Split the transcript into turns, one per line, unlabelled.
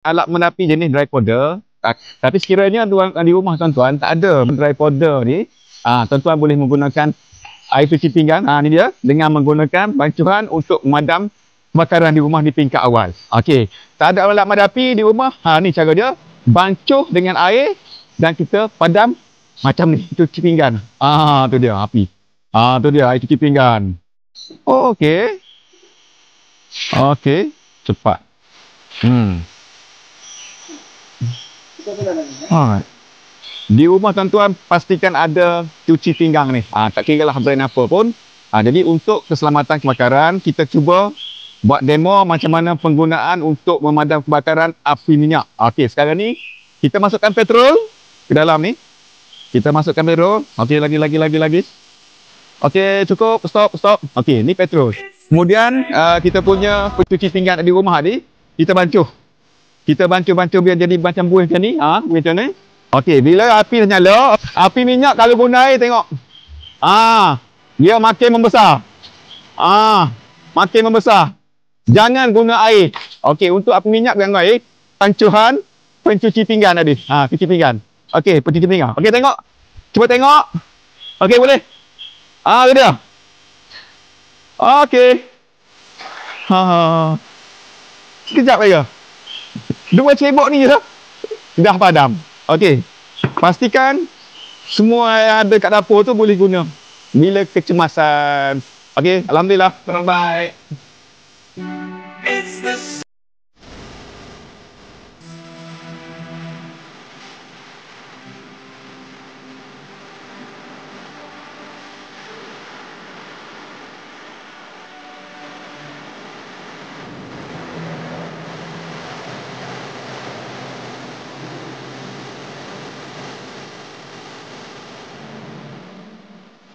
alat menapi jenis dry powder. Tapi sekiranya di rumah tuan-tuan tak ada dry powder ni, tuan-tuan boleh menggunakan air cuci pinggan. Ni dia, dengan menggunakan bancuhan untuk memadam kebakaran di rumah di tingkat awal. Okey, tak ada alat menapi di rumah. Ni cara dia, bancuh dengan air dan kita padam macam ni, cuci pinggan. Tu dia api. Tu dia air cuci pinggan. Oh, okey. Okey, cepat. Alright. Di rumah tuan-tuan pastikan ada cuci pinggang ni. Tak kira lah brand apa pun. Jadi untuk keselamatan kebakaran, kita cuba buat demo macam mana penggunaan untuk memadam kebakaran api minyak. Okey, sekarang ni kita masukkan petrol ke dalam ni. Kita masukkan petrol. Okey, lagi. Okey, cukup. Stop. Okey, ni petrol. Kemudian kita punya pencuci pinggan di rumah ni, kita bancuh. Kita bancuh biar jadi macam buih macam ni. Macam ni. Okey, bila api dah nyala, api minyak kalau guna air tengok. Dia makin membesar. Makin membesar. Jangan guna air. Okey, untuk api minyak jangan guna air. Pancuhan pencuci pinggan tadi. Cuci pinggan. Okey, pencuci pinggan. Okey, tengok. Cuba tengok. Okey, boleh. Itu dia. Okey. Sekejap lagi. 2 cebok ni je dah padam. Okey. Pastikan semua yang ada kat dapur tu boleh guna bila kecemasan. Okey, alhamdulillah. Terbaik.